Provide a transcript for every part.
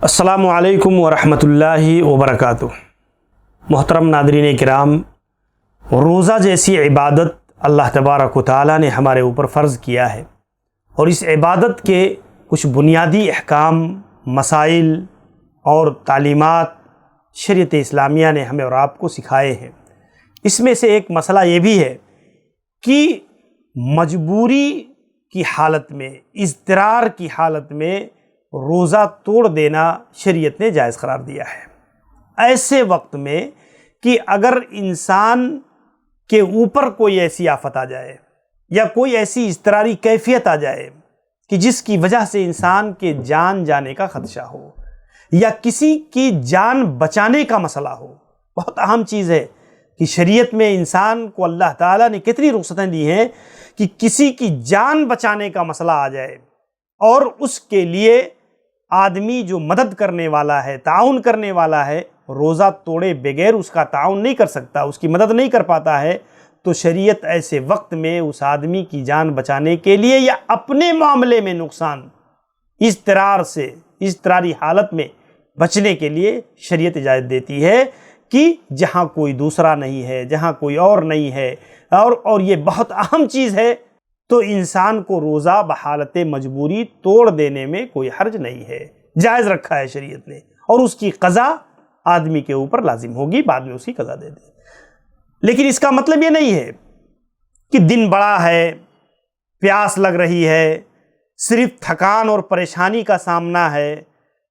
السلام علیکم ورحمۃ اللہ وبرکاتہ۔ محترم ناظرین کرام، روزہ جیسی عبادت اللہ تبارک و تعالیٰ نے ہمارے اوپر فرض کیا ہے، اور اس عبادت کے کچھ بنیادی احکام، مسائل اور تعلیمات شریعت اسلامیہ نے ہمیں اور آپ کو سکھائے ہیں۔ اس میں سے ایک مسئلہ یہ بھی ہے کہ مجبوری کی حالت میں، اضطرار کی حالت میں روزہ توڑ دینا شریعت نے جائز قرار دیا ہے۔ ایسے وقت میں کہ اگر انسان کے اوپر کوئی ایسی آفت آ جائے یا کوئی ایسی اضطراری کیفیت آ جائے کہ جس کی وجہ سے انسان کے جان جانے کا خدشہ ہو یا کسی کی جان بچانے کا مسئلہ ہو۔ بہت اہم چیز ہے کہ شریعت میں انسان کو اللہ تعالیٰ نے کتنی رخصتیں دی ہیں کہ کسی کی جان بچانے کا مسئلہ آ جائے اور اس کے لیے آدمی جو مدد کرنے والا ہے، تعاون کرنے والا ہے، روزہ توڑے بغیر اس کا تعاون نہیں کر سکتا، اس کی مدد نہیں کر پاتا ہے، تو شریعت ایسے وقت میں اس آدمی کی جان بچانے کے لیے یا اپنے معاملے میں نقصان، اضطرار سے، اضطراری حالت میں بچنے کے لیے شریعت اجازت دیتی ہے کہ جہاں کوئی دوسرا نہیں ہے، جہاں کوئی اور نہیں ہے، اور یہ بہت اہم چیز ہے، تو انسان کو روزہ بحالت مجبوری توڑ دینے میں کوئی حرج نہیں ہے، جائز رکھا ہے شریعت نے، اور اس کی قضا آدمی کے اوپر لازم ہوگی، بعد میں اس کی قضا دے دے۔ لیکن اس کا مطلب یہ نہیں ہے کہ دن بڑا ہے، پیاس لگ رہی ہے، صرف تھکان اور پریشانی کا سامنا ہے،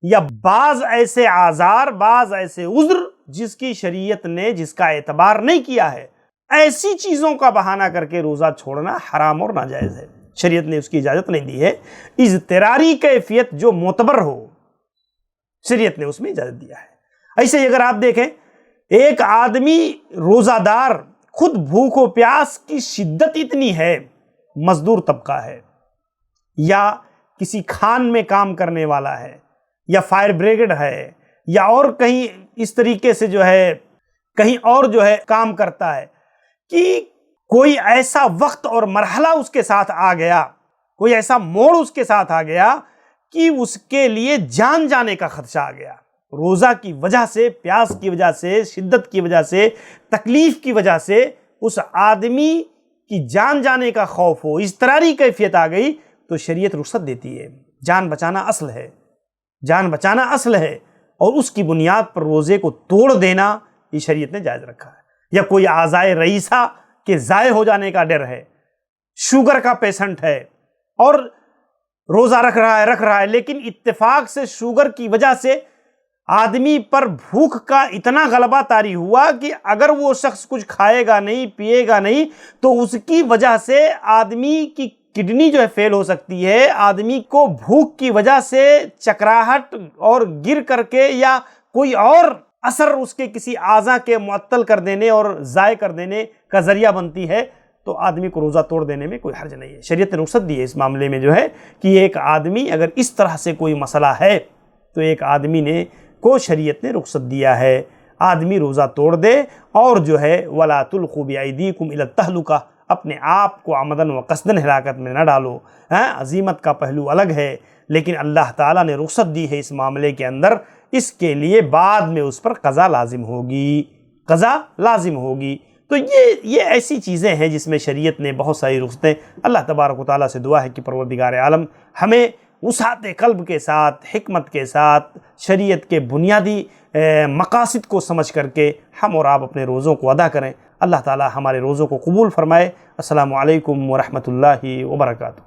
یا بعض ایسے اعذار، بعض ایسے عذر جس کی شریعت نے جس کا اعتبار نہیں کیا ہے، ایسی چیزوں کا بہانہ کر کے روزہ چھوڑنا حرام اور ناجائز ہے۔ شریعت نے اس کی اجازت نہیں دی ہے۔ اضطراری کیفیت جو معتبر ہو، شریعت نے اس میں اجازت دیا ہے۔ ایسے ہی اگر آپ دیکھیں، ایک آدمی روزہ دار، خود بھوک و پیاس کی شدت اتنی ہے، مزدور طبقہ ہے یا کسی کھان میں کام کرنے والا ہے یا فائر بریگیڈ ہے یا اور کہیں اس طریقے سے کہیں اور کام کرتا ہے، کہ کوئی ایسا وقت اور مرحلہ اس کے ساتھ آ گیا، کوئی ایسا موڑ اس کے ساتھ آ گیا کہ اس کے لیے جان جانے کا خدشہ آ گیا، روزہ کی وجہ سے، پیاس کی وجہ سے، شدت کی وجہ سے، تکلیف کی وجہ سے اس آدمی کی جان جانے کا خوف ہو، اضطراری کیفیت آ گئی، تو شریعت رخصت دیتی ہے۔ جان بچانا اصل ہے، جان بچانا اصل ہے، اور اس کی بنیاد پر روزے کو توڑ دینا یہ شریعت نے جائز رکھا ہے۔ یا کوئی اعضائے رئیسہ کے ضائع ہو جانے کا ڈر ہے، شوگر کا پیشنٹ ہے اور روزہ رکھ رہا ہے، لیکن اتفاق سے شوگر کی وجہ سے آدمی پر بھوک کا اتنا غلبہ طاری ہوا کہ اگر وہ شخص کچھ کھائے گا نہیں، پیے گا نہیں، تو اس کی وجہ سے آدمی کی کڈنی فیل ہو سکتی ہے، آدمی کو بھوک کی وجہ سے چکراہٹ اور گر کر کے یا کوئی اور اثر اس کے کسی اعضاء کے معطل کر دینے اور ضائع کر دینے کا ذریعہ بنتی ہے، تو آدمی کو روزہ توڑ دینے میں کوئی حرج نہیں ہے۔ شریعت نے رخصت دی ہے اس معاملے میں کہ ایک آدمی اگر اس طرح سے کوئی مسئلہ ہے تو ایک آدمی کو شریعت نے رخصت دیا ہے، آدمی روزہ توڑ دے، اور وَلَا تُلْقُوا بِأَيْدِيكُمْ إِلَى التَّهْلُكَةِ، اپنے آپ کو عمدن و قصدن ہلاکت میں نہ ڈالو۔ عزیمت کا پہلو الگ ہے، لیکن اللہ تعالیٰ نے رخصت دی ہے اس معاملے کے اندر، اس کے لیے بعد میں اس پر قضا لازم ہوگی، قضا لازم ہوگی۔ تو یہ ایسی چیزیں ہیں جس میں شریعت نے بہت ساری رخصتیں۔ اللہ تبارک و تعالیٰ سے دعا ہے کہ پروردگار عالم ہمیں وسعت قلب کے ساتھ، حکمت کے ساتھ، شریعت کے بنیادی مقاصد کو سمجھ کر کے ہم اور آپ اپنے روزوں کو ادا کریں۔ اللہ تعالیٰ ہمارے روزوں کو قبول فرمائے۔ السلام علیکم ورحمۃ اللہ وبرکاتہ۔